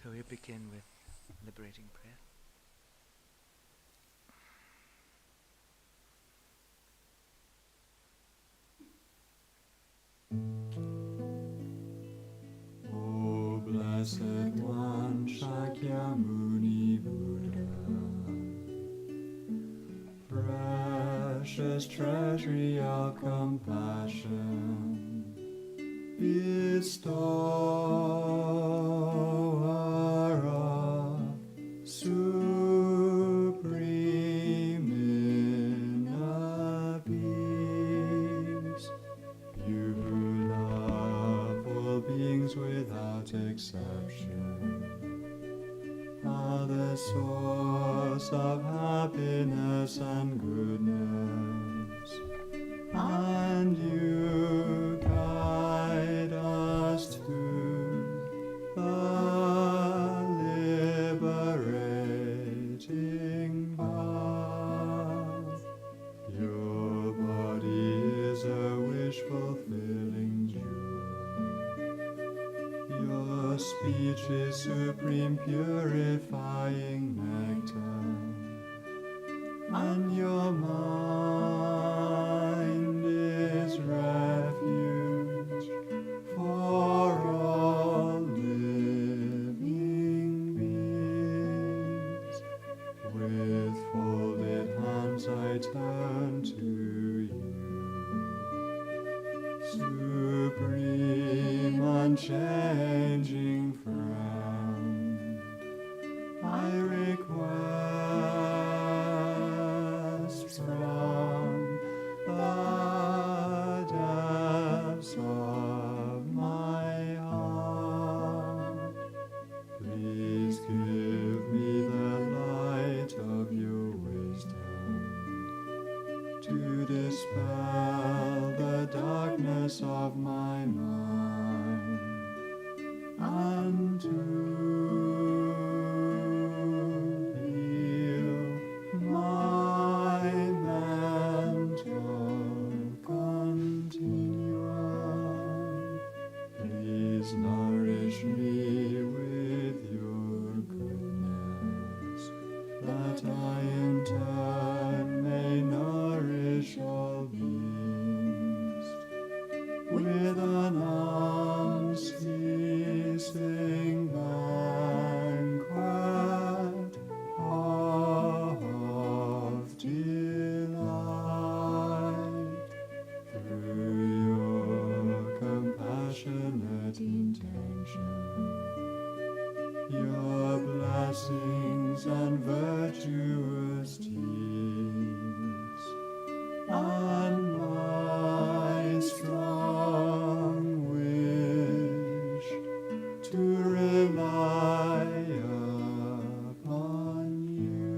So we begin with liberating prayer. O blessed one. endless treasury of compassion, bestower of supreme inner peace, you who love all beings without exception, are the source of happiness and goodness, and you guide us to the liberating path. Your body is a wish-fulfilling joy. Your speech is supreme purifying nectar, and your mind is refuge for all living beings. With folded hands I turn to you, supreme unchanging friend. I request from the depths of my heart, please give me the light of your wisdom to dispel the darkness of my mind, and to heal my mental continuum. Please nourish me with your goodness, that I in turn may nourish all beings with an unceasing banquet of delight. Through your compassionate intention, your blessings and virtuous deeds, and my strong wish to rely upon you,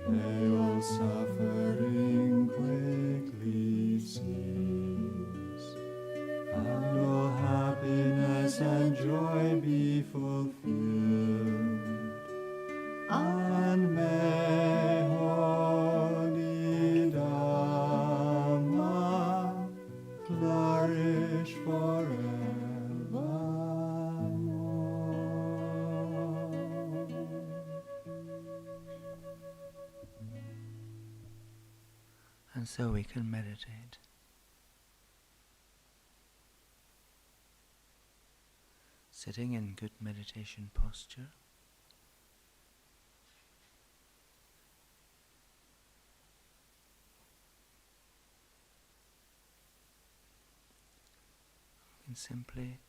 may all suffering quickly cease, and all happiness and joy be fulfilled, and may holy Dhamma flourish forevermore. And so we can meditate. Sitting in good meditation posture. We can simply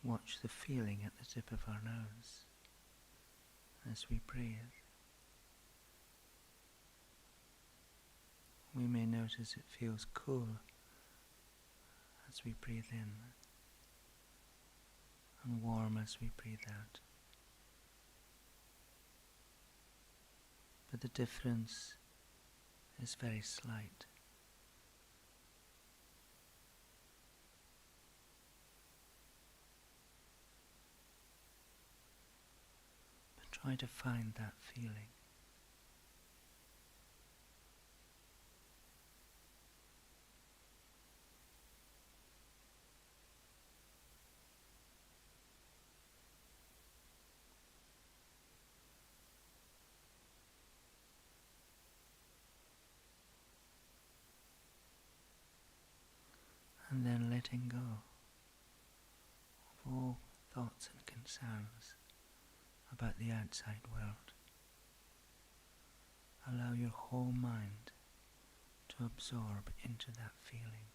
watch the feeling at the tip of our nose as we breathe. We may notice it feels cool as we breathe in, and warm as we breathe out. But the difference is very slight. But try to find that feeling. And then letting go of all thoughts and concerns about the outside world, allow your whole mind to absorb into that feeling.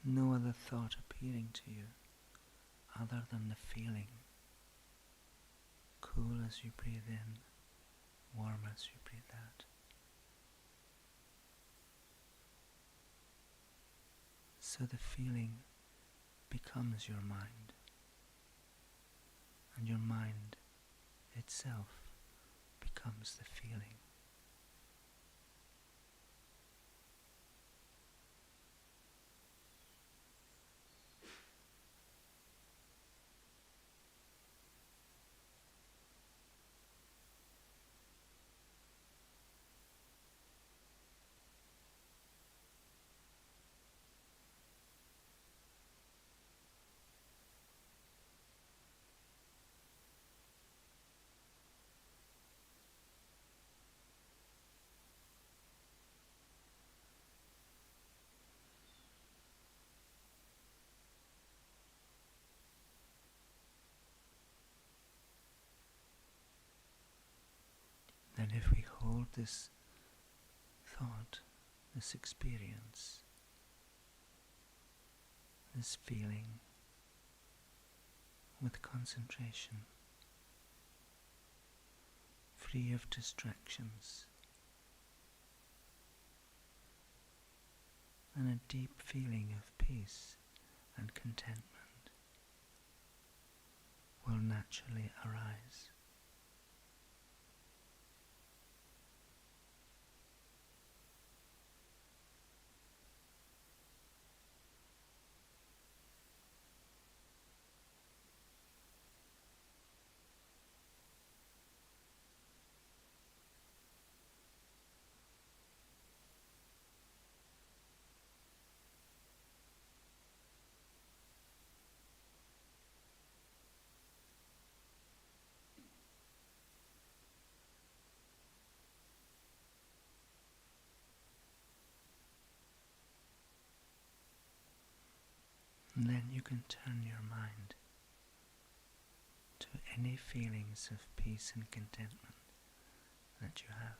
No other thought appearing to you other than the feeling. Cool as you breathe in, warm as you breathe out. So the feeling becomes your mind, and your mind itself becomes the feeling. Then if we hold this thought, this experience, this feeling with concentration, free of distractions, and a deep feeling of peace and contentment will naturally arise. And then you can turn your mind to any feelings of peace and contentment that you have.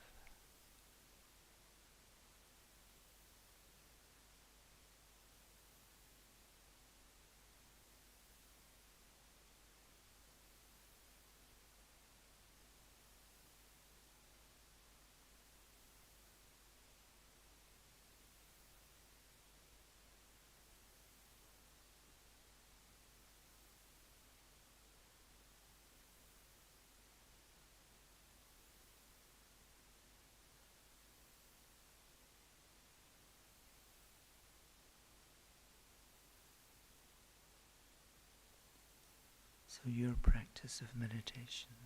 So your practice of meditation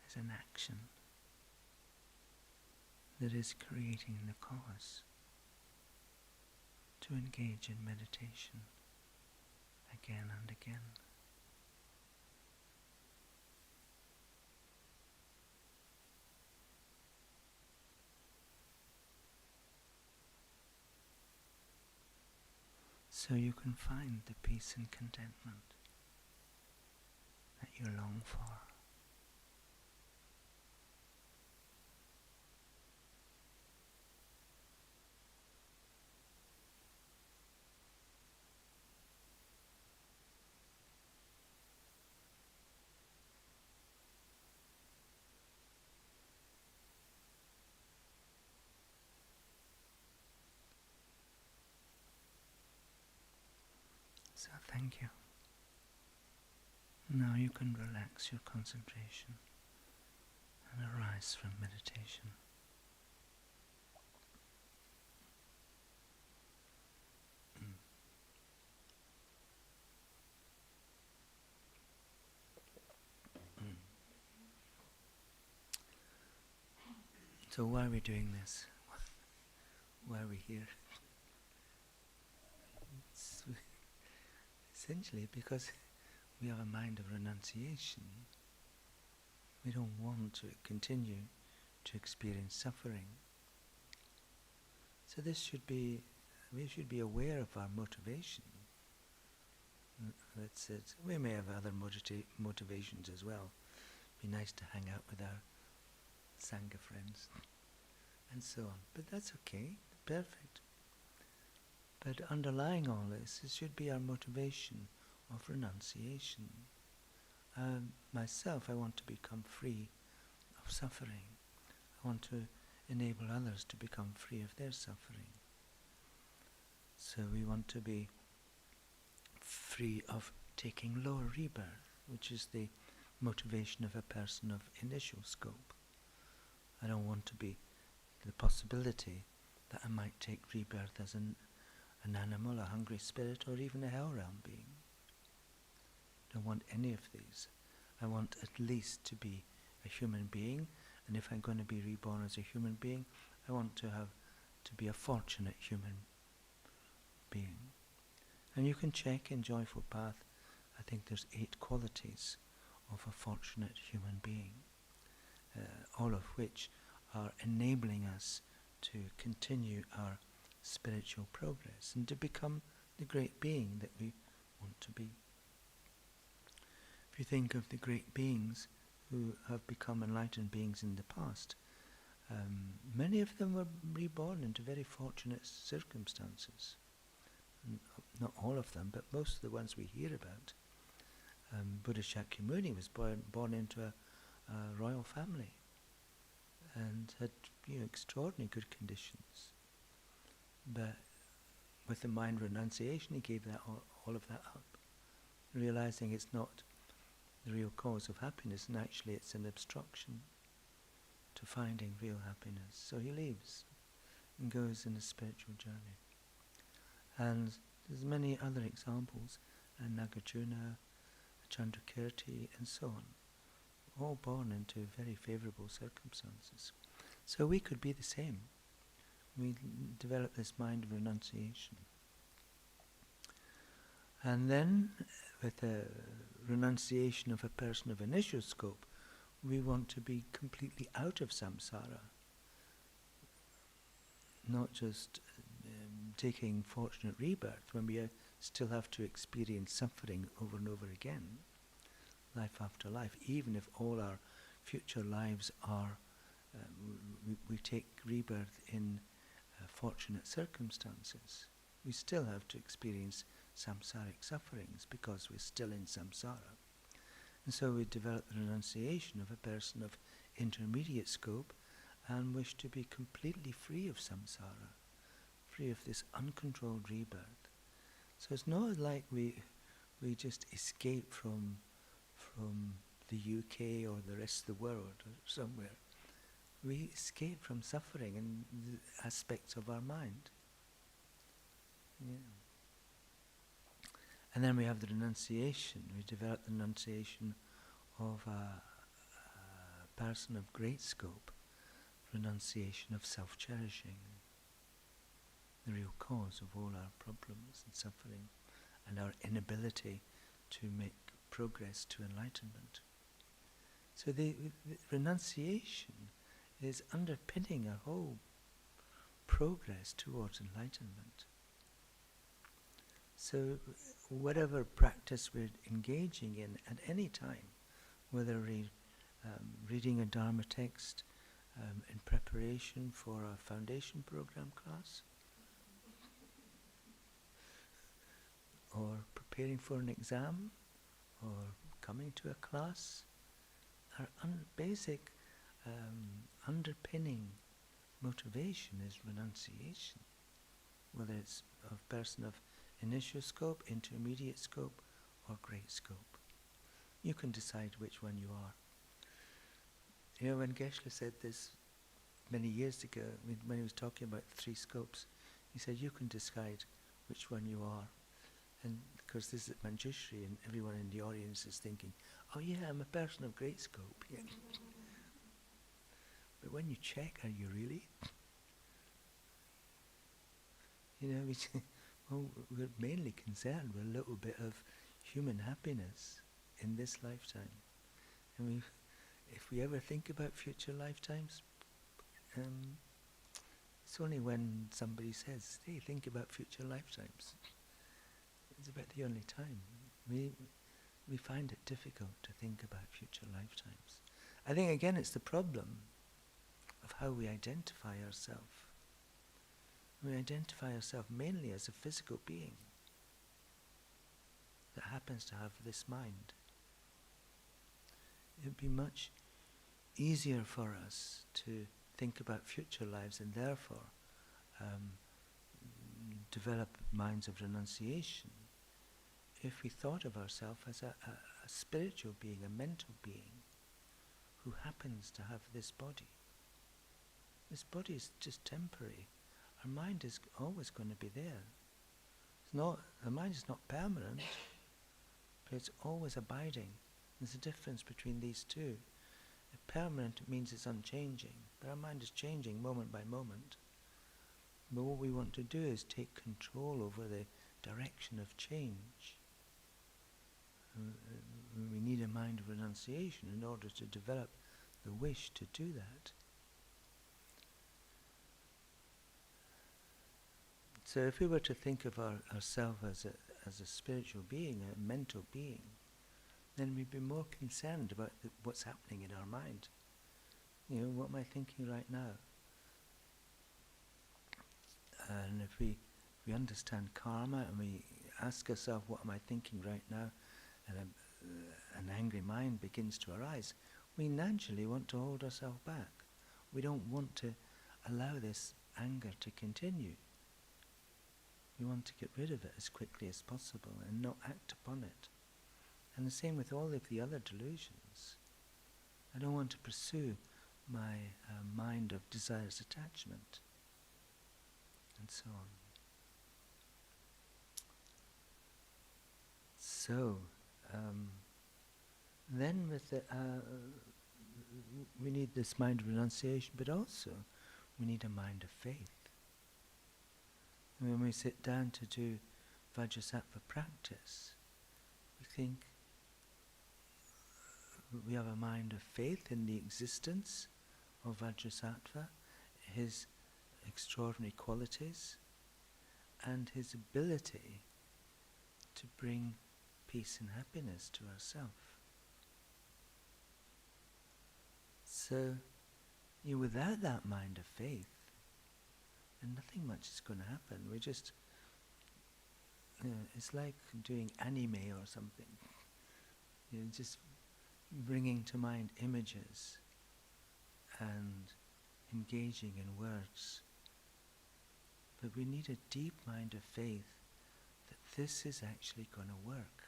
is an action that is creating the cause to engage in meditation again and again. So you can find the peace and contentment that you long for. So thank you. Now you can relax your concentration and arise from meditation. So why are we doing this? Why are we here? It's essentially because we have a mind of renunciation. We don't want to continue to experience suffering. So we should be aware of our motivation. That's it. We may have other motivations as well. Be nice to hang out with our Sangha friends and so on. But that's okay, perfect. But underlying all this, it should be our motivation of renunciation. Myself, I want to become free of suffering. I want to enable others to become free of their suffering. So we want to be free of taking lower rebirth, which is the motivation of a person of initial scope. I don't want to be the possibility that I might take rebirth as an animal, a hungry spirit, or even a hell realm being. I don't want any of these. I want at least to be a human being, and if I'm going to be reborn as a human being, I want to be a fortunate human being. And you can check in Joyful Path, I think there's 8 qualities of a fortunate human being, all of which are enabling us to continue our spiritual progress and to become the great being that we want to be. If you think of the great beings who have become enlightened beings in the past, many of them were reborn into very fortunate circumstances. Not all of them, but most of the ones we hear about. Buddha Shakyamuni was born into a royal family and had extraordinary good conditions. But with the mind renunciation, he gave that all of that up, realizing it's not the real cause of happiness, and actually it's an obstruction to finding real happiness. So he leaves and goes in a spiritual journey. And there's many other examples, Nagarjuna, Chandrakirti, and so on, all born into very favourable circumstances. So we could be the same. We develop this mind of renunciation. And then, with the renunciation of a person of initial scope, we want to be completely out of samsara, not just taking fortunate rebirth when we still have to experience suffering over and over again, life after life, even if all our future lives are, we take rebirth in fortunate circumstances. We still have to experience samsaric sufferings because we're still in samsara. And so we develop the renunciation of a person of intermediate scope and wish to be completely free of samsara, free of this uncontrolled rebirth. So it's not like we just escape from the UK or the rest of the world or somewhere. We escape from suffering in the aspects of our mind. Yeah. And then we have the renunciation. We develop the renunciation of a person of great scope, renunciation of self-cherishing, the real cause of all our problems and suffering and our inability to make progress to enlightenment. So the renunciation is underpinning our whole progress towards enlightenment. So whatever practice we're engaging in at any time, whether reading a Dharma text in preparation for a foundation program class, or preparing for an exam, or coming to a class, our basic underpinning motivation is renunciation, whether it's a person of initial scope, intermediate scope, or great scope. You can decide which one you are. You know, when Geshe said this many years ago, when he was talking about the 3 scopes, he said, you can decide which one you are. And of course this is Manjushri, and everyone in the audience is thinking, oh yeah, I'm a person of great scope. Yeah. But when you check, are you really? You know, we're mainly concerned with a little bit of human happiness in this lifetime. And if we ever think about future lifetimes, it's only when somebody says, hey, think about future lifetimes. It's about the only time. we find it difficult to think about future lifetimes. I think again it's the problem of how we identify ourselves. We identify ourselves mainly as a physical being that happens to have this mind. It would be much easier for us to think about future lives and therefore develop minds of renunciation if we thought of ourselves as a spiritual being, a mental being who happens to have this body. This body is just temporary. Our mind is always going to be there. The mind is not permanent, but it's always abiding. There's a difference between these two. Permanent means it's unchanging, but our mind is changing moment by moment. But what we want to do is take control over the direction of change. We need a mind of renunciation in order to develop the wish to do that. So if we were to think of ourselves as a spiritual being, a mental being, then we'd be more concerned about what's happening in our mind. What am I thinking right now? And if we understand karma and we ask ourselves, what am I thinking right now? And an angry mind begins to arise, we naturally want to hold ourselves back. We don't want to allow this anger to continue. We want to get rid of it as quickly as possible and not act upon it. And the same with all of the other delusions. I don't want to pursue my mind of desires attachment, and so on. So, then with we need this mind of renunciation, but also we need a mind of faith. And when we sit down to do Vajrasattva practice, we think we have a mind of faith in the existence of Vajrasattva, his extraordinary qualities, and his ability to bring peace and happiness to ourselves. So, without that mind of faith, then nothing much is going to happen. We just, it's like doing anime or something. Just bringing to mind images and engaging in words. But we need a deep mind of faith that this is actually going to work.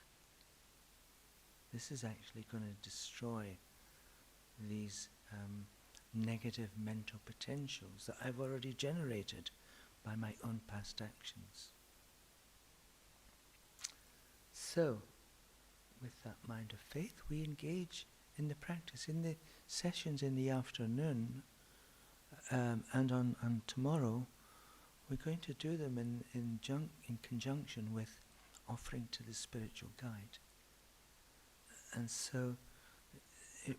This is actually going to destroy these negative mental potentials that I've already generated by my own past actions. So, with that mind of faith, we engage in the practice. In the sessions in the afternoon and on tomorrow, we're going to do them in conjunction with offering to the spiritual guide. And so,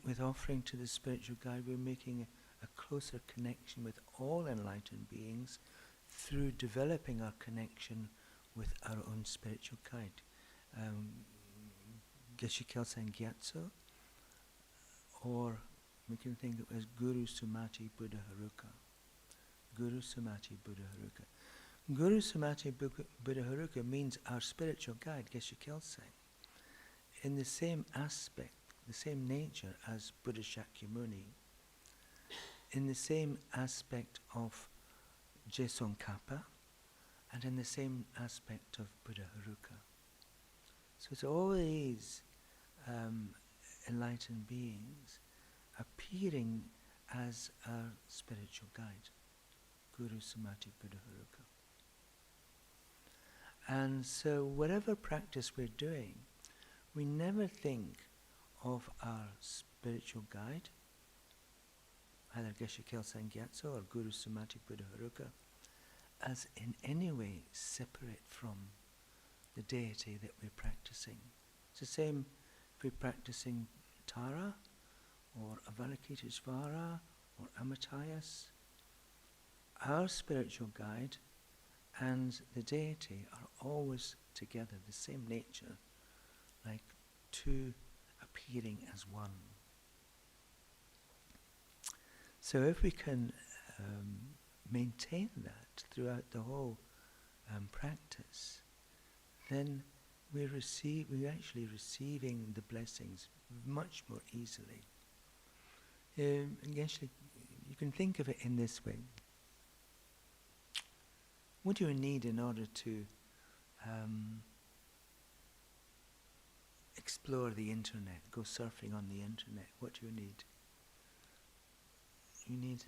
with offering to the spiritual guide, we're making a closer connection with all enlightened beings through developing our connection with our own spiritual guide. Geshe Kelsang Gyatso, or we can think of it as Guru Sumati Buddha Haruka. Guru Sumati Buddha Haruka. Guru Sumati Buddha Haruka means our spiritual guide, Geshe Kelsang, in the same aspect, the same nature as Buddha Shakyamuni, in the same aspect of Je Tsongkhapa, and in the same aspect of Buddha Haruka. So it's all these enlightened beings appearing as our spiritual guide, Guru Sumati Buddha Haruka. And so whatever practice we're doing, we never think of our spiritual guide, either Geshe Kelsang Gyatso or Guru Sumati Buddha Haruka, as in any way separate from the deity that we're practicing. It's the same if we're practicing Tara or Avalokiteshvara or Amitayas. Our spiritual guide and the deity are always together, the same nature, like two appearing as one. So if we can maintain that throughout the whole practice, then we're actually receiving the blessings much more easily. Actually, you can think of it in this way. What do you need in order to explore the internet, go surfing on the internet? What do you need? You need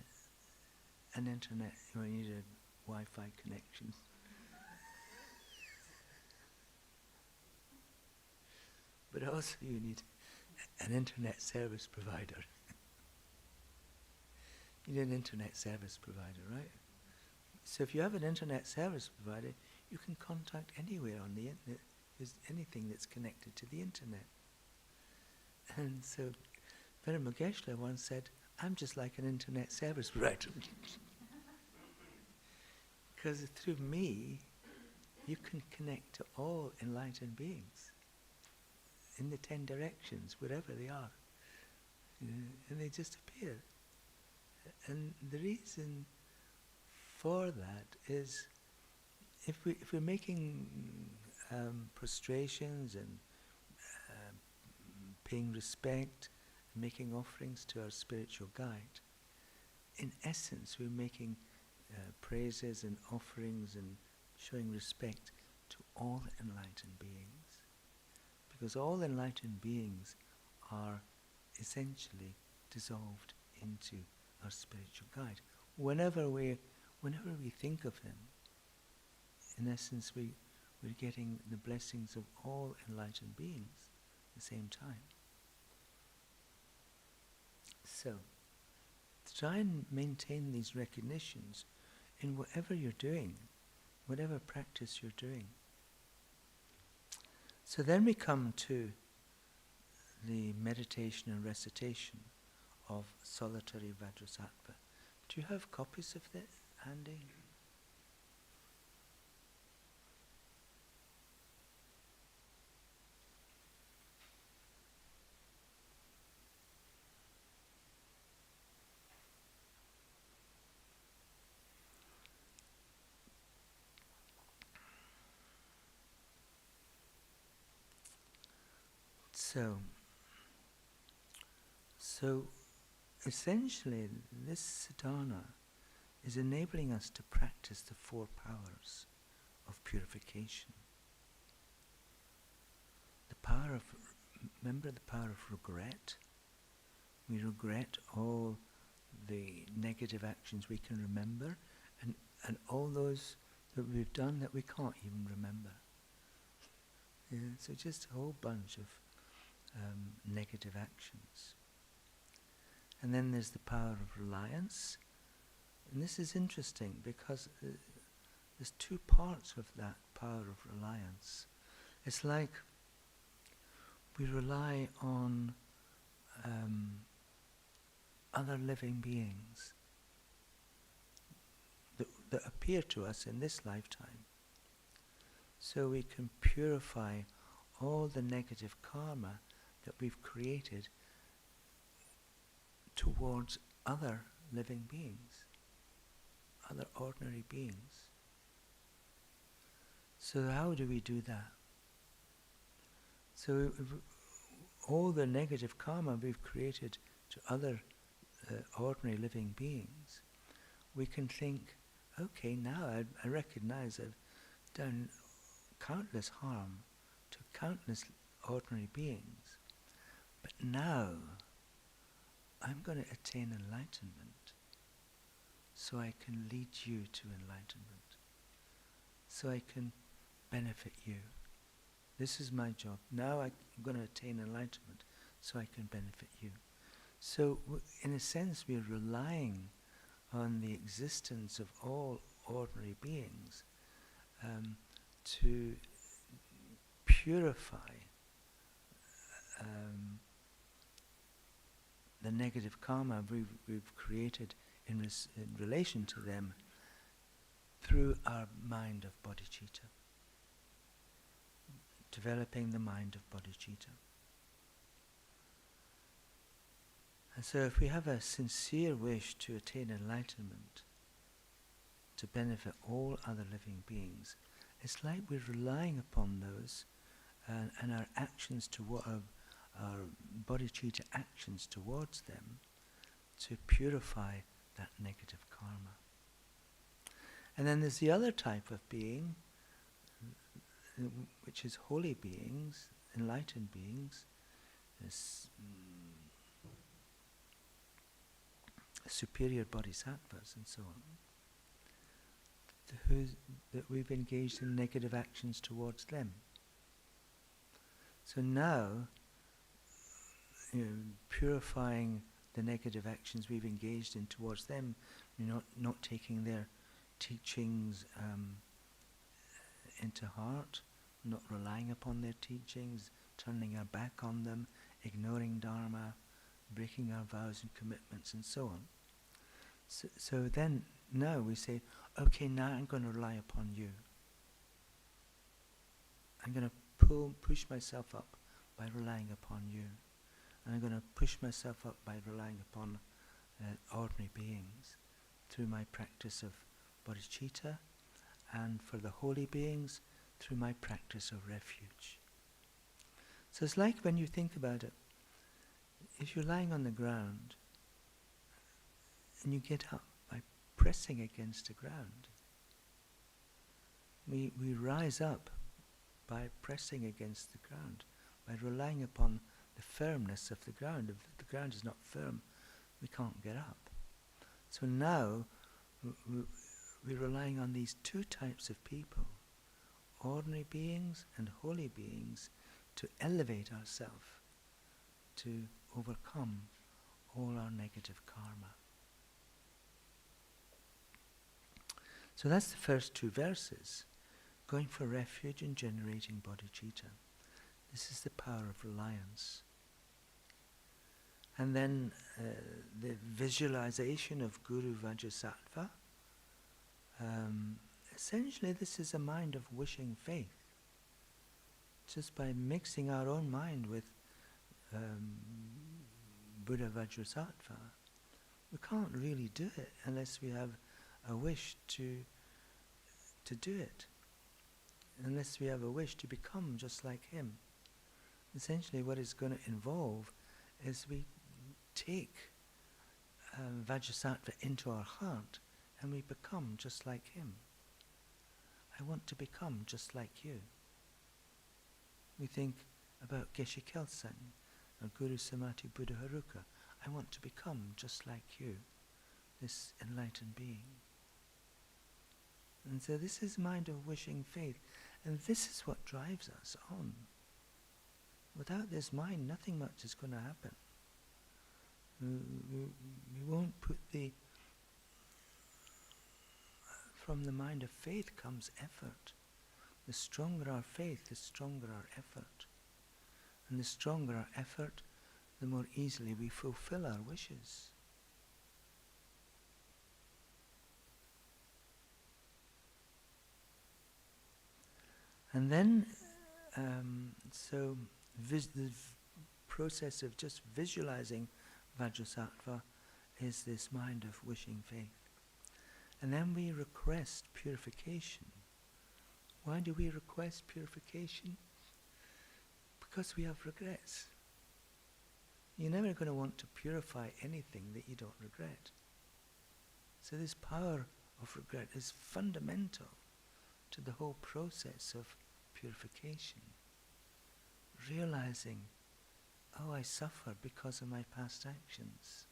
an internet, you need a Wi-Fi connection. But also you need an internet service provider. You need an internet service provider, right? So if you have an internet service provider, you can contact anywhere on the internet. There's anything that's connected to the internet. And so Venerable Geshe once said, I'm just like an internet service provider. Because through me, you can connect to all enlightened beings in the 10 directions, wherever they are. And they just appear. And the reason for that is if we're making prostrations and paying respect, making offerings to our spiritual guide, in essence we're making praises and offerings and showing respect to all enlightened beings. Because all enlightened beings are essentially dissolved into our spiritual guide. Whenever we think of him, in essence we're getting the blessings of all enlightened beings at the same time. So, try and maintain these recognitions in whatever you're doing, whatever practice you're doing. So then we come to the meditation and recitation of solitary Vajrasattva. Do you have copies of that handy? So essentially this sadhana is enabling us to practice the 4 powers of purification. Remember the power of regret? We regret all the negative actions we can remember and all those that we've done that we can't even remember. Yeah, so just a whole bunch of negative actions. And then there's the power of reliance. And this is interesting because there's 2 parts of that power of reliance. It's like we rely on other living beings that appear to us in this lifetime. So we can purify all the negative karma that we've created towards other living beings, other ordinary beings. So how do we do that? So all the negative karma we've created to other ordinary living beings, we can think, okay, now I recognize I've done countless harm to countless ordinary beings, but now I'm going to attain enlightenment so I can lead you to enlightenment, so I can benefit you. This is my job. Now I'm going to attain enlightenment so I can benefit you. So in a sense we're relying on the existence of all ordinary beings to purify the negative karma we've created in relation to them through our mind of bodhicitta. developing the mind of bodhicitta. And so if we have a sincere wish to attain enlightenment, to benefit all other living beings, it's like we're relying upon those and our actions our bodhicitta actions towards them to purify that negative karma. And then there's the other type of being, which is holy beings, enlightened beings, superior bodhisattvas and so on, that we've engaged in negative actions towards them. So now, purifying the negative actions we've engaged in towards them, not taking their teachings into heart, not relying upon their teachings, turning our back on them, ignoring Dharma, breaking our vows and commitments and so on. So then, now we say, okay, now I'm going to rely upon you. I'm going to push myself up by relying upon you. And I'm going to push myself up by relying upon ordinary beings through my practice of bodhicitta, and for the holy beings through my practice of refuge. So it's like when you think about it, if you're lying on the ground and you get up by pressing against the ground, we rise up by pressing against the ground, by relying upon the firmness of the ground. If the ground is not firm, we can't get up. So now we're relying on these two types of people, ordinary beings and holy beings, to elevate ourselves, to overcome all our negative karma. So that's the first two verses, going for refuge and generating bodhicitta. This is the power of reliance. And then the visualization of Guru Vajrasattva. Essentially, this is a mind of wishing faith. Just by mixing our own mind with Buddha Vajrasattva, we can't really do it unless we have a wish to do it. Unless we have a wish to become just like him. Essentially, what it's going to involve is we take Vajrasattva into our heart and we become just like him. I want to become just like you. We think about Geshe Kelsang or Guru Samadhi Buddha Haruka. I want to become just like you, this enlightened being. And so this is mind of wishing faith, and this is what drives us on. Without this mind, nothing much is going to happen. We won't put from the mind of faith comes effort. The stronger our faith, the stronger our effort. And the stronger our effort, the more easily we fulfill our wishes. And then, the process of just visualizing Vajrasattva is this mind of wishing faith. And then we request purification. Why do we request purification? Because we have regrets. You're never going to want to purify anything that you don't regret. So this power of regret is fundamental to the whole process of purification. Realizing, oh, I suffer because of my past actions.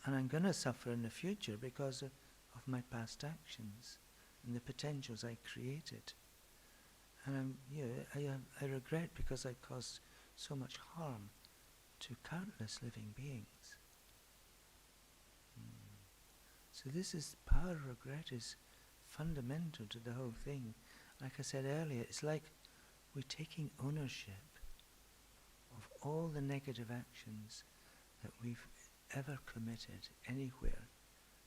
And I'm going to suffer in the future because of my past actions and the potentials I created. And I regret because I caused so much harm to countless living beings. So this is, power of regret is fundamental to the whole thing. Like I said earlier, it's like we're taking ownership of all the negative actions that we've ever committed anywhere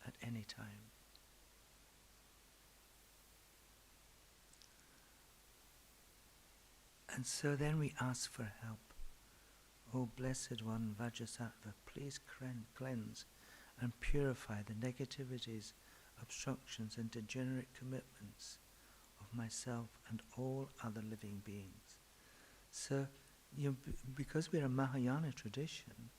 at any time. And so then we ask for help. O Blessed One, Vajrasattva, please cleanse and purify the negativities, obstructions and degenerate commitments of myself and all other living beings. So, because we're a Mahayana tradition,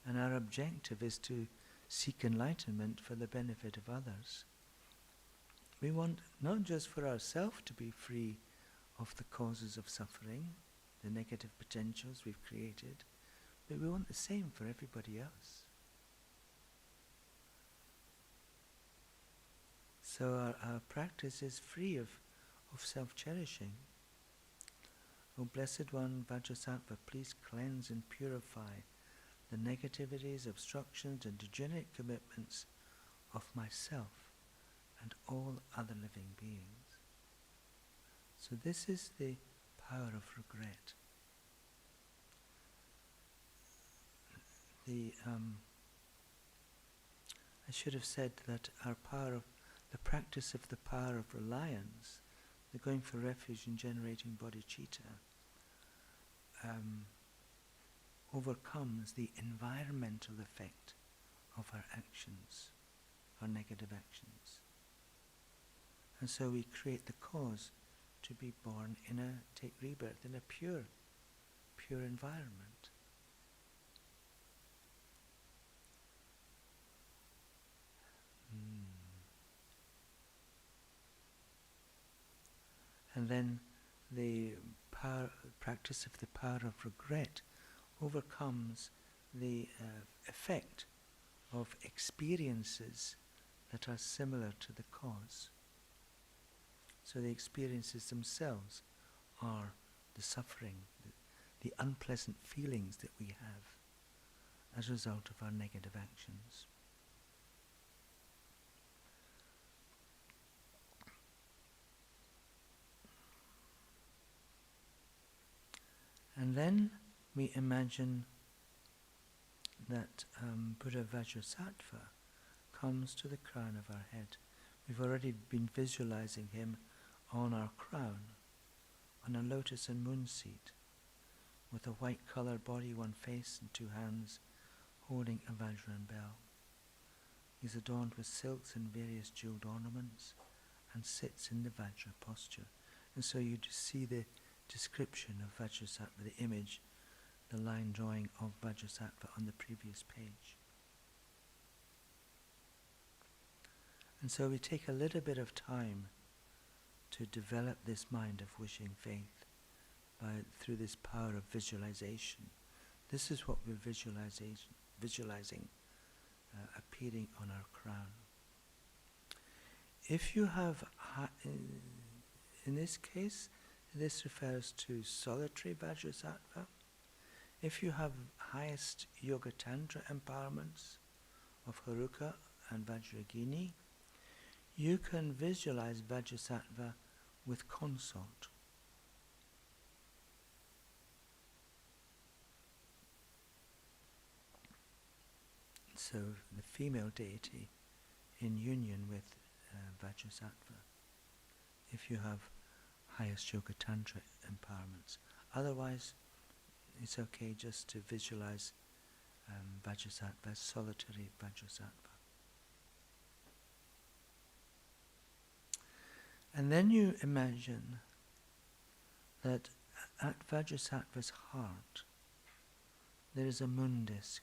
and our objective is to seek enlightenment for the benefit of others, we want not just for ourselves to be free of the causes of suffering, the negative potentials we've created, but we want the same for everybody else. So our practice is free of self-cherishing. O Blessed One, Vajrasattva, please cleanse and purify the negativities, obstructions and degenerate commitments of myself and all other living beings. So this is the power of regret. I should have said that the practice of the power of reliance, the going for refuge in generating bodhicitta, overcomes the environmental effect of our actions, our negative actions. And so we create the cause to be born take rebirth in a pure environment. And then the practice of the power of regret overcomes the effect of experiences that are similar to the cause. So the experiences themselves are the suffering, the unpleasant feelings that we have as a result of our negative actions. And then we imagine that Buddha Vajrasattva comes to the crown of our head. We've already been visualizing him on our crown, on a lotus and moon seat, with a white-colored body, one face and two hands, holding a Vajra bell. He's adorned with silks and various jeweled ornaments, and sits in the Vajra posture. And so you see the description of Vajrasattva, the image, the line drawing of Vajrasattva on the previous page. And so we take a little bit of time to develop this mind of wishing faith through this power of visualization. This is what we're visualizing appearing on our crown. If you have, in this case, this refers to solitary Vajrasattva. If you have highest Yoga Tantra empowerments of Haruka and Vajragini, you can visualize Vajrasattva with consort. So the female deity in union with Vajrasattva, if you have highest Yoga Tantra empowerments. Otherwise, it's okay just to visualize Vajrasattva, solitary Vajrasattva. And then you imagine that at Vajrasattva's heart there is a moon disk.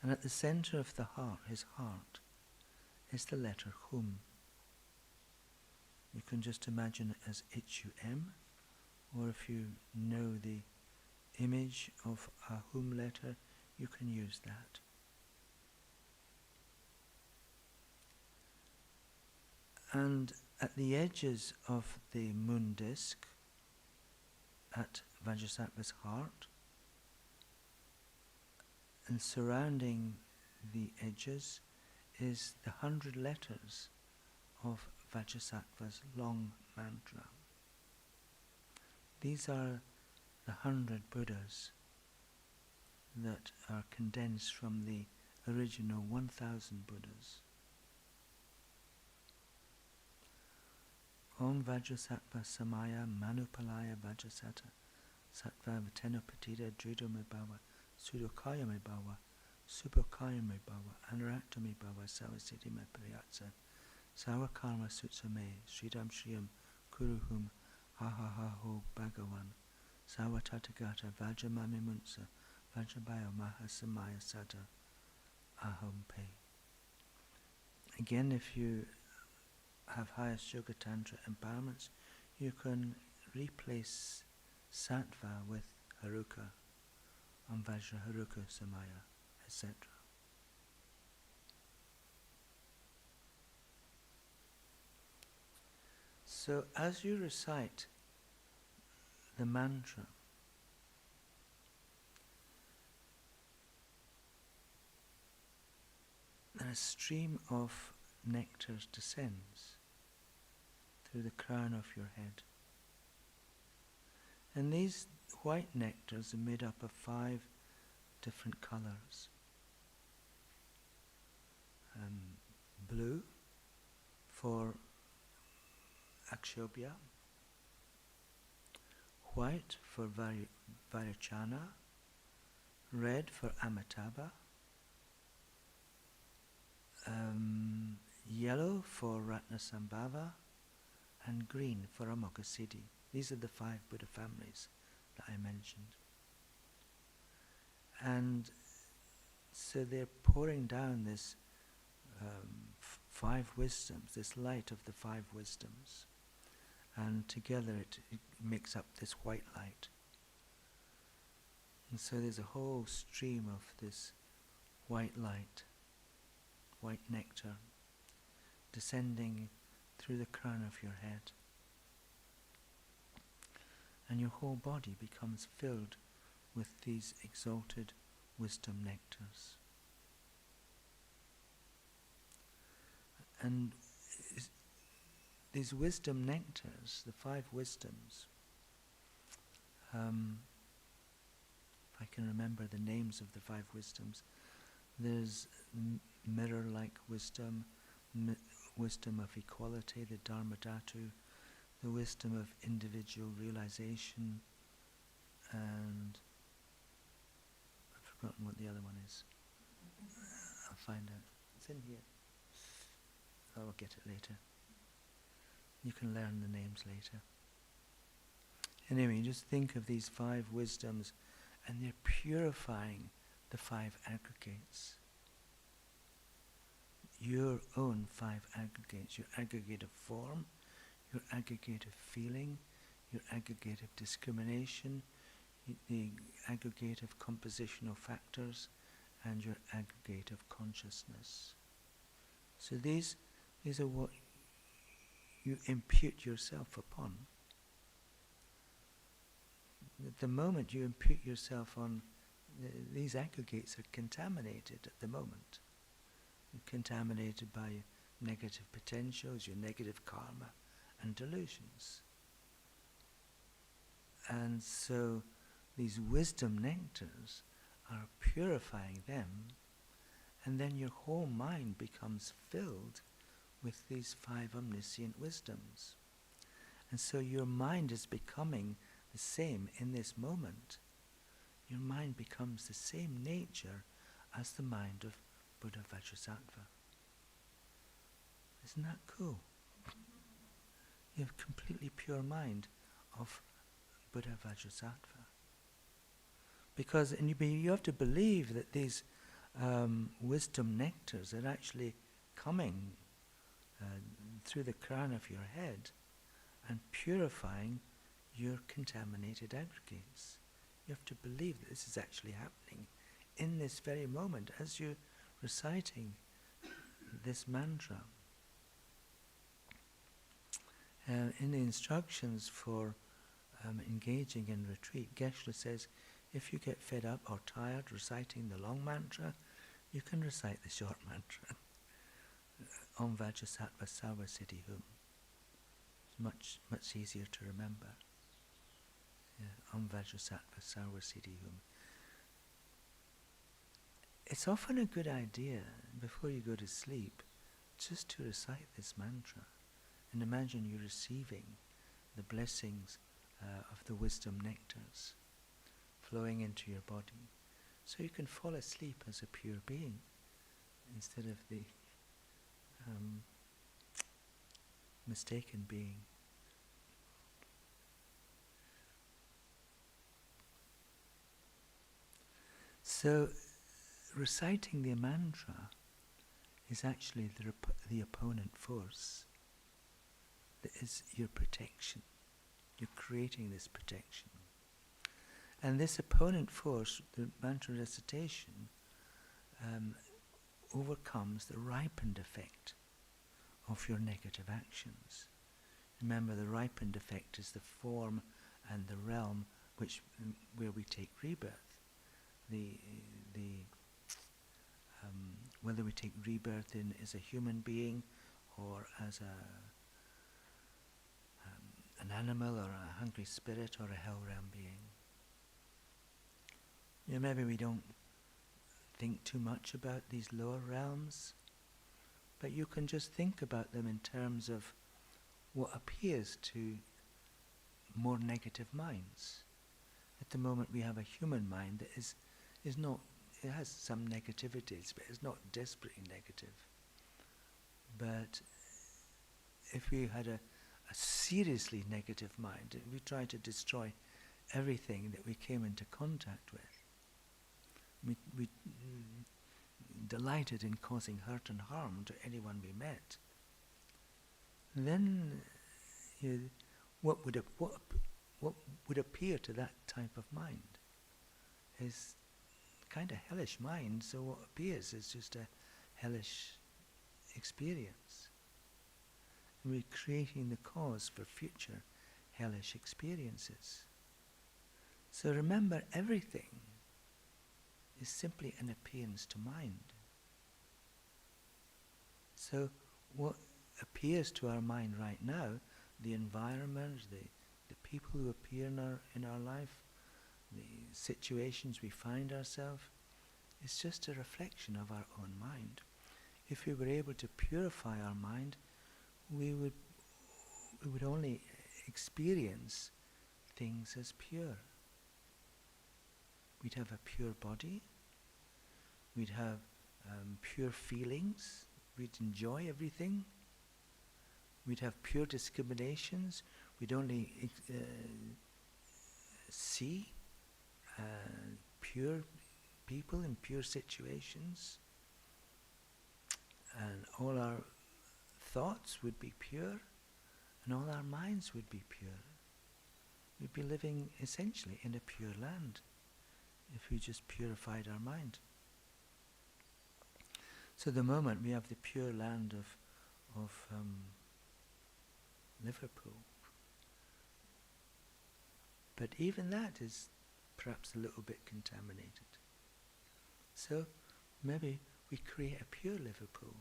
And at the center of the heart, his heart, is the letter Hum. You can just imagine it as H-U-M, or if you know the image of a Hum letter, you can use that. And at the edges of the moon disk, at Vajrasattva's heart, and surrounding the edges is the 100 letters of Vajrasattva's long mantra. These are the 100 Buddhas that are condensed from the original 1,000 Buddhas. Om Vajrasattva Samaya Manupalaya Vajrasattva Sattva Vatenopatita Drido Me Bhava Sudokaya Me Bhava Subhakaya Me Bhava Anurakta Me Bhava Savasiti Me Priyatsa Sawakarma Sutsa Me Sridam Shriyam Kuruhum Ahahaho Bhagavan Savatatagata Vajramami Munsa Vajrabhayo Mahasamaya Sata Aham Pe. Again, if you have highest Yoga Tantra empowerments, you can replace Sattva with Haruka, on Vajra Haruka Samaya, etc. So as you recite the mantra, a stream of nectar descends through the crown of your head. And these white nectars are made up of 5 different colours. Blue for Akshobhya, white for Vairocana, red for Amitabha, yellow for Ratnasambhava, and green for Amoghasiddhi. These are the 5 Buddha families that I mentioned. And so they're pouring down this 5 wisdoms, this light of the 5 wisdoms. And together it makes up this white light. And so there's a whole stream of this white light, white nectar, descending through the crown of your head. And your whole body becomes filled with these exalted wisdom nectars. And these wisdom nectars, the 5 wisdoms, if I can remember the names of the 5 wisdoms, there's mirror-like wisdom, wisdom of equality, the Dharmadhatu, the wisdom of individual realization, and I've forgotten what the other one is. I'll find out. It's in here. I'll get it later. You can learn the names later. Anyway, you just think of these 5 wisdoms, and they're purifying the 5 aggregates. Your own 5 aggregates, your aggregate of form, your aggregate of feeling, your aggregate of discrimination, the aggregate of compositional factors, and your aggregate of consciousness. So these are what you impute yourself upon. At the moment you impute yourself on, these aggregates are contaminated at the moment. You're contaminated by negative potentials, your negative karma, and delusions. And so these wisdom nectars are purifying them, and then your whole mind becomes filled with these 5 omniscient wisdoms. And so your mind is becoming the same in this moment. Your mind becomes the same nature as the mind of Buddha Vajrasattva. Isn't that cool? You have a completely pure mind of Buddha Vajrasattva. Because you have to believe that these wisdom nectars are actually coming through the crown of your head and purifying your contaminated aggregates. You have to believe that this is actually happening in this very moment as you're reciting this mantra. In the instructions for engaging in retreat, Geshe says, if you get fed up or tired reciting the long mantra, you can recite the short mantra. Om Vajrasattva Sarvasiddhi Hum. It's much easier to remember. Om Vajrasattva Sarvasiddhi Hum. It's often a good idea before you go to sleep just to recite this mantra. And imagine you receiving the blessings of the wisdom nectars flowing into your body. So you can fall asleep as a pure being instead of the mistaken being. So reciting the mantra is actually the opponent force that is your protection. You're creating this protection. And this opponent force, the mantra recitation, overcomes the ripened effect of your negative actions. Remember, the ripened effect is the form and the realm where we take rebirth. Whether we take rebirth as a human being or as an animal or a hungry spirit or a hell realm being. Maybe we don't think too much about these lower realms, but you can just think about them in terms of what appears to more negative minds. At the moment we have a human mind that is not, it has some negativities, but it's not desperately negative. But if we had a seriously negative mind, and we tried to destroy everything that we came into contact with, we delighted in causing hurt and harm to anyone we met, then what would appear to that type of mind is kind of hellish mind. So what appears is just a hellish experience. And we're creating the cause for future hellish experiences. So remember, everything is simply an appearance to mind. So what appears to our mind right now, the environment, the people who appear in our life, the situations we find ourselves, is just a reflection of our own mind. If we were able to purify our mind, we would only experience things as pure. We'd have a pure body, we'd have pure feelings, we'd enjoy everything, we'd have pure discriminations, we'd only see pure people in pure situations, and all our thoughts would be pure, and all our minds would be pure. We'd be living essentially in a pure land if we just purified our mind. So the moment we have the pure land of Liverpool, but even that is perhaps a little bit contaminated. So maybe we create a pure Liverpool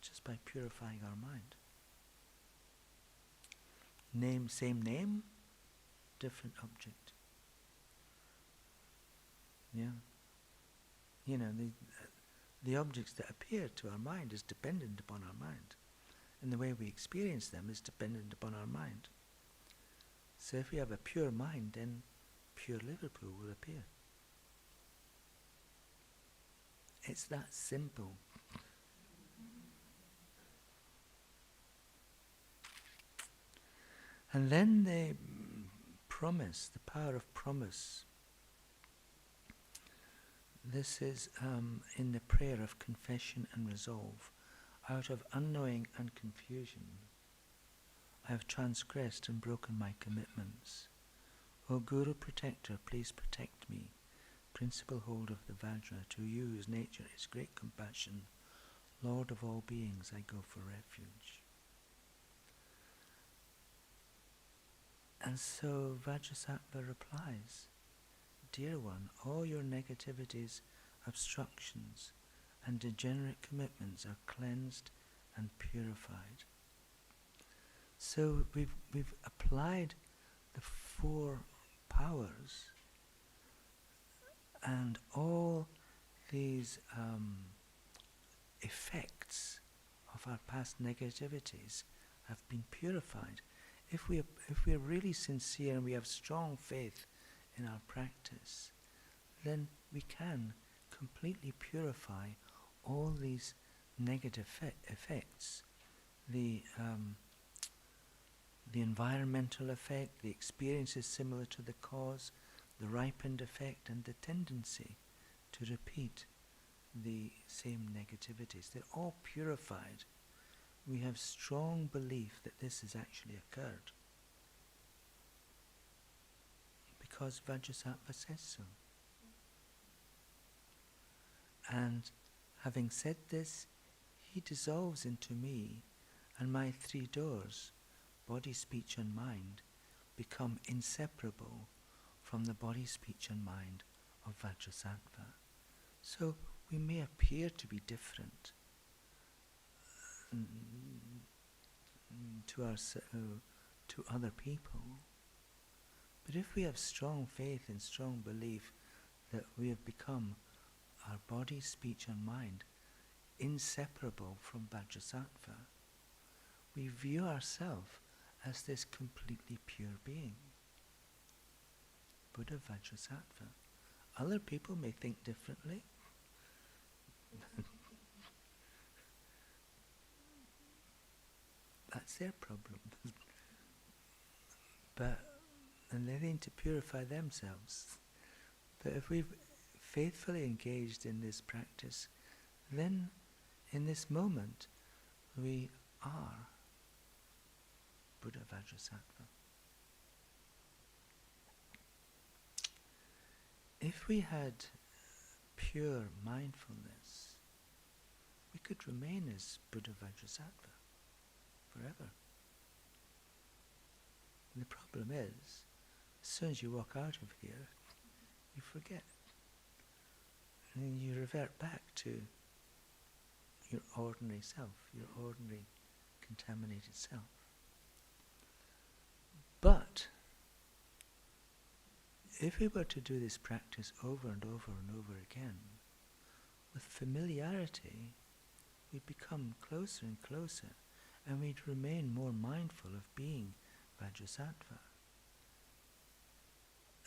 just by purifying our mind. Same name, different object. Yeah. The objects that appear to our mind is dependent upon our mind. And the way we experience them is dependent upon our mind. So if we have a pure mind, then pure Liverpool will appear. It's that simple. And then the promise, the power of promise. This is in the prayer of confession and resolve. Out of unknowing and confusion, I have transgressed and broken my commitments. O Guru Protector, please protect me, principal hold of the Vajra, to you whose nature is great compassion, Lord of all beings, I go for refuge. And so Vajrasattva replies, Dear one, all your negativities, obstructions, and degenerate commitments are cleansed and purified. So we've applied the 4 powers, and all these effects of our past negativities have been purified. If we are really sincere and we have strong faith in our practice, then we can completely purify all these negative effects, the environmental effect, the experiences similar to the cause, the ripened effect, and the tendency to repeat the same negativities. They're all purified. We have strong belief that this has actually occurred because Vajrasattva says so. And having said this, he dissolves into me, and my three doors, body, speech and mind, become inseparable from the body, speech and mind of Vajrasattva. So we may appear to be different to other people, but if we have strong faith and strong belief that we have become, our body, speech and mind, inseparable from Vajrasattva, we view ourselves as this completely pure being, Buddha Vajrasattva. Other people may think differently. That's their problem. And they need to purify themselves. But if we've faithfully engaged in this practice, then in this moment we are Buddha Vajrasattva. If we had pure mindfulness, we could remain as Buddha Vajrasattva forever. And the problem is, as soon as you walk out of here, you forget. And then you revert back to your ordinary self, your ordinary contaminated self. But if we were to do this practice over and over and over again, with familiarity, we'd become closer and closer, and we'd remain more mindful of being Vajrasattva.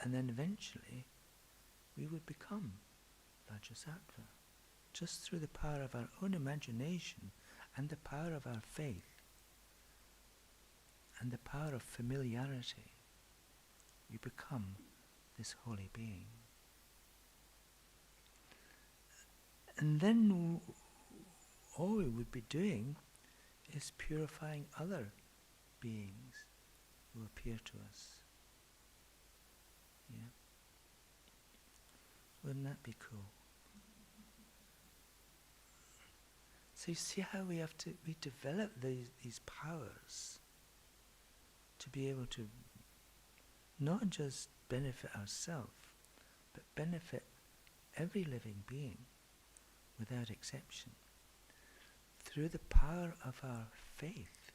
And then eventually, we would become Vajrasattva, just through the power of our own imagination and the power of our faith and the power of familiarity. We become this holy being. And then all we would be doing is purifying other beings who appear to us. Yeah. Wouldn't that be cool? So you see how we develop these powers to be able to not just benefit ourselves, but benefit every living being without exception through the power of our faith.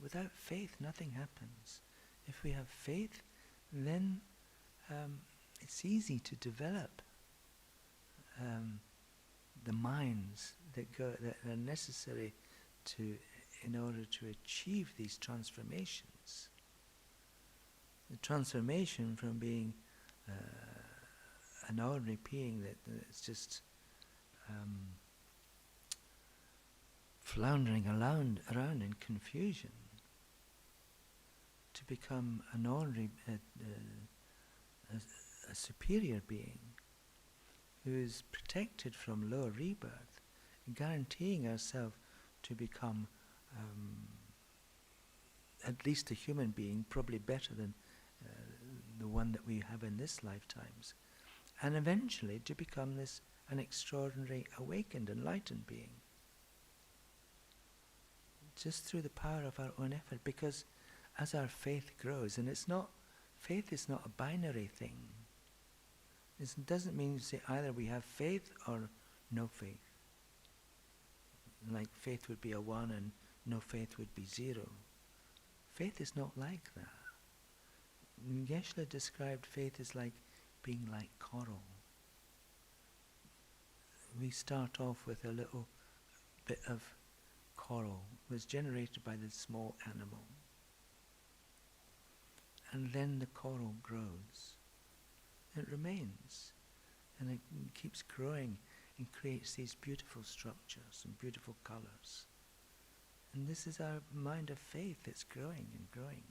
Without faith, nothing happens. If we have faith, then it's easy to develop the minds that are necessary in order to achieve these transformations. The transformation from being an ordinary being that's just floundering around in confusion, to become an ordinary, a superior being who is protected from lower rebirth, guaranteeing ourselves to become at least a human being, probably better than the one that we have in this lifetimes, and eventually to become an extraordinary awakened, enlightened being, just through the power of our own effort. Because as our faith grows, and faith is not a binary thing. It doesn't mean you say either we have faith or no faith. Like faith would be a 1 and no faith would be 0. Faith is not like that. Geshe-la described faith as like being like coral. We start off with a little bit of coral was generated by the small animal. And then the coral grows. It remains. And it keeps growing and creates these beautiful structures and beautiful colours. And this is our mind of faith that's growing and growing.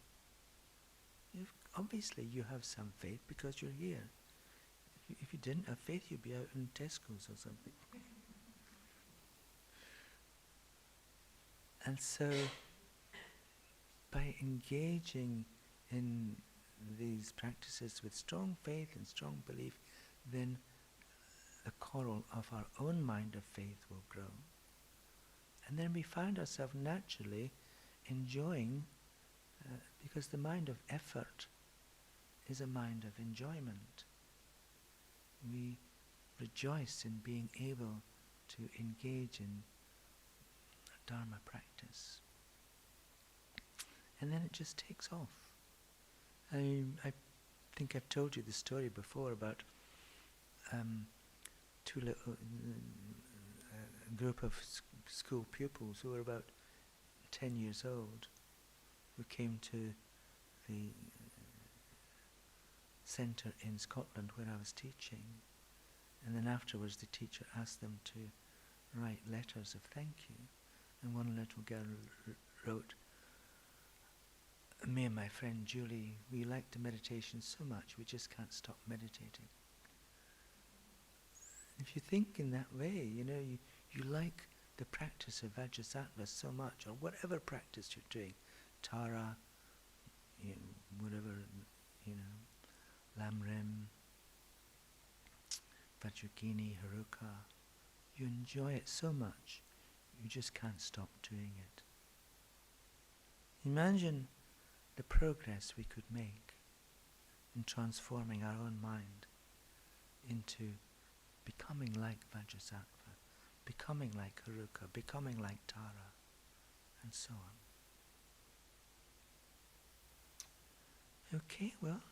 Obviously you have some faith because you're here. If you didn't have faith, you'd be out in Tesco's or something. And so, by engaging in these practices with strong faith and strong belief, then the coral of our own mind of faith will grow. And then we find ourselves naturally enjoying, because the mind of effort is a mind of enjoyment. We rejoice in being able to engage in Dharma practice. And then it just takes off. I think I've told you the story before about two little a group of school pupils who were about 10 years old, who came to the centre in Scotland where I was teaching, and then afterwards the teacher asked them to write letters of thank you, and one little girl wrote, "Me and my friend Julie, we like the meditation so much we just can't stop meditating." If you think in that way, you like the practice of Vajrasattva so much, or whatever practice you're doing, Tara, whatever, Lamrim, Vajragini, Haruka, you enjoy it so much, you just can't stop doing it. Imagine the progress we could make in transforming our own mind into becoming like Vajrasattva, becoming like Haruka, becoming like Tara, and so on. Okay, well,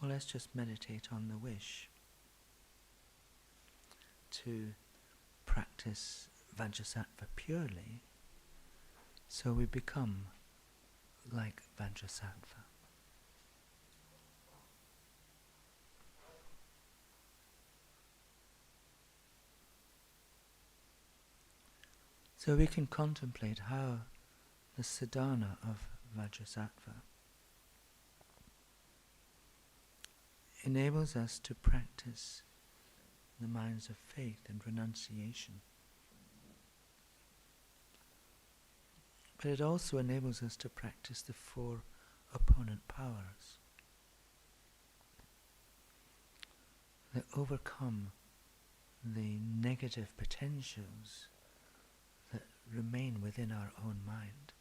well, let's just meditate on the wish to practice Vajrasattva purely, so we become like Vajrasattva. So we can contemplate how the sadhana of Vajrasattva enables us to practice the minds of faith and renunciation. But it also enables us to practice the 4 opponent powers that overcome the negative potentials that remain within our own mind.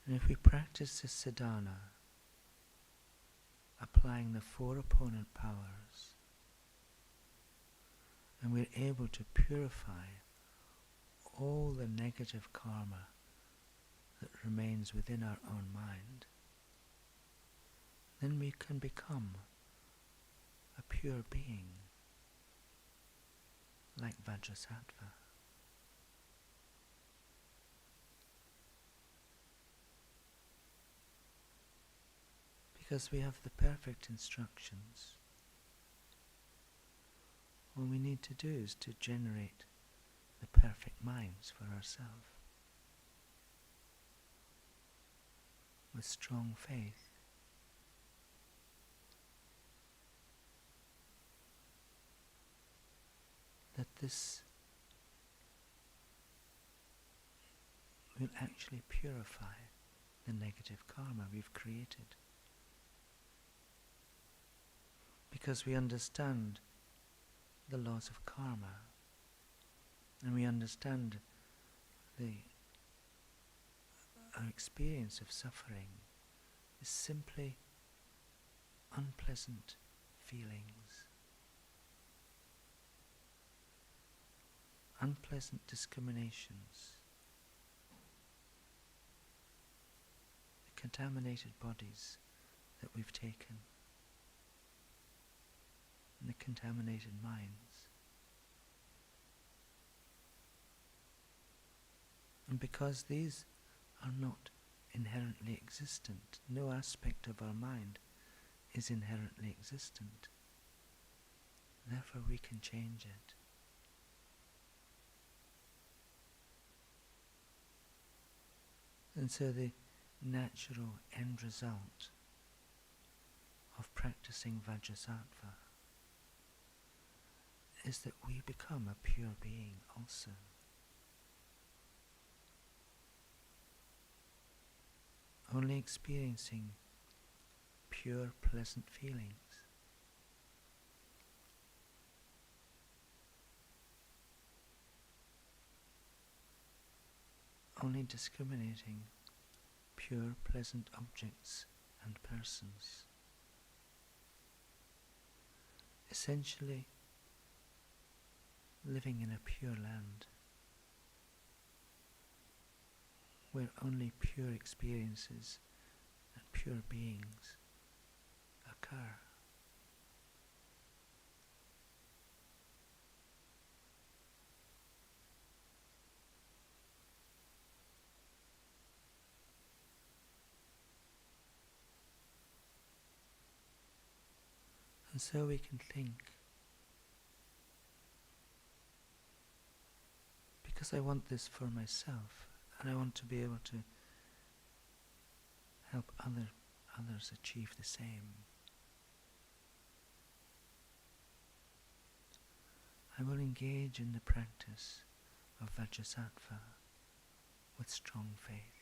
And if we practice this sadhana, applying the 4 opponent powers, and we're able to purify all the negative karma that remains within our own mind, then we can become a pure being like Vajrasattva. Because we have the perfect instructions. All we need to do is to generate the perfect minds for ourselves with strong faith. That this will actually purify the negative karma we've created. Because we understand the laws of karma, and we understand our experience of suffering is simply unpleasant feelings, unpleasant discriminations, the contaminated bodies that we've taken, and the contaminated minds. And because these are not inherently existent, no aspect of our mind is inherently existent, therefore we can change it. And so the natural end result of practicing Vajrasattva is that we become a pure being also. Only experiencing pure, pleasant feelings. Only discriminating pure, pleasant objects and persons. Essentially, living in a pure land where only pure experiences and pure beings occur. And so we can think, because I want this for myself, and I want to be able to help others achieve the same, I will engage in the practice of Vajrasattva with strong faith.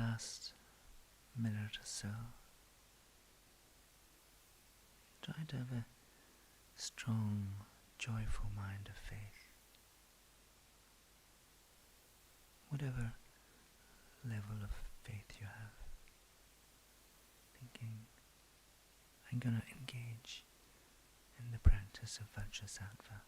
last minute or so, try to have a strong, joyful mind of faith. Whatever level of faith you have, thinking, I'm going to engage in the practice of Vajrasattva.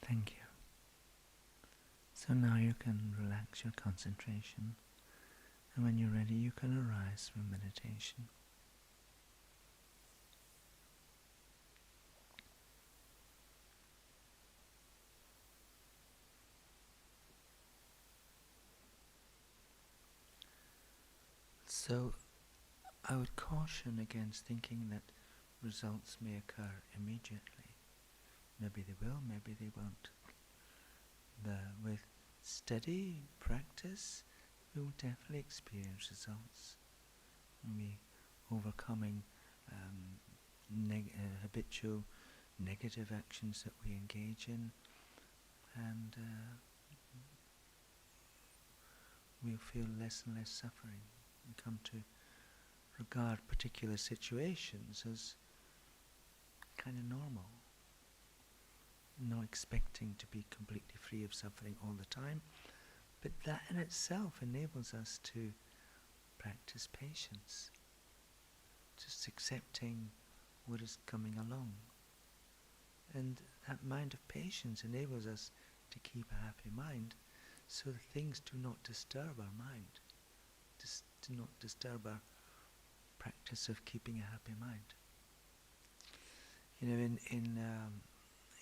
Thank you. So now you can relax your concentration, and when you're ready you can arise from meditation. So I would caution against thinking that results may occur immediately. Maybe they will, maybe they won't. With steady practice, we will definitely experience results. We overcoming habitual negative actions that we engage in, and we'll feel less and less suffering. We come to regard particular situations as kind of normal, not expecting to be completely free of suffering all the time, but that in itself enables us to practice patience, just accepting what is coming along. And that mind of patience enables us to keep a happy mind, so that things do not disturb our mind, do not disturb our practice of keeping a happy mind. You know, in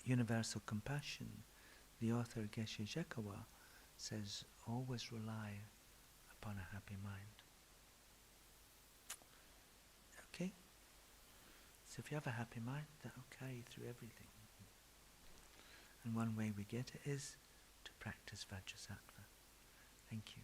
Universal Compassion, the author Geshe Jekawa says, always rely upon a happy mind. Okay? So if you have a happy mind, that will carry you through everything. And one way we get it is to practice Vajrasattva. Thank you.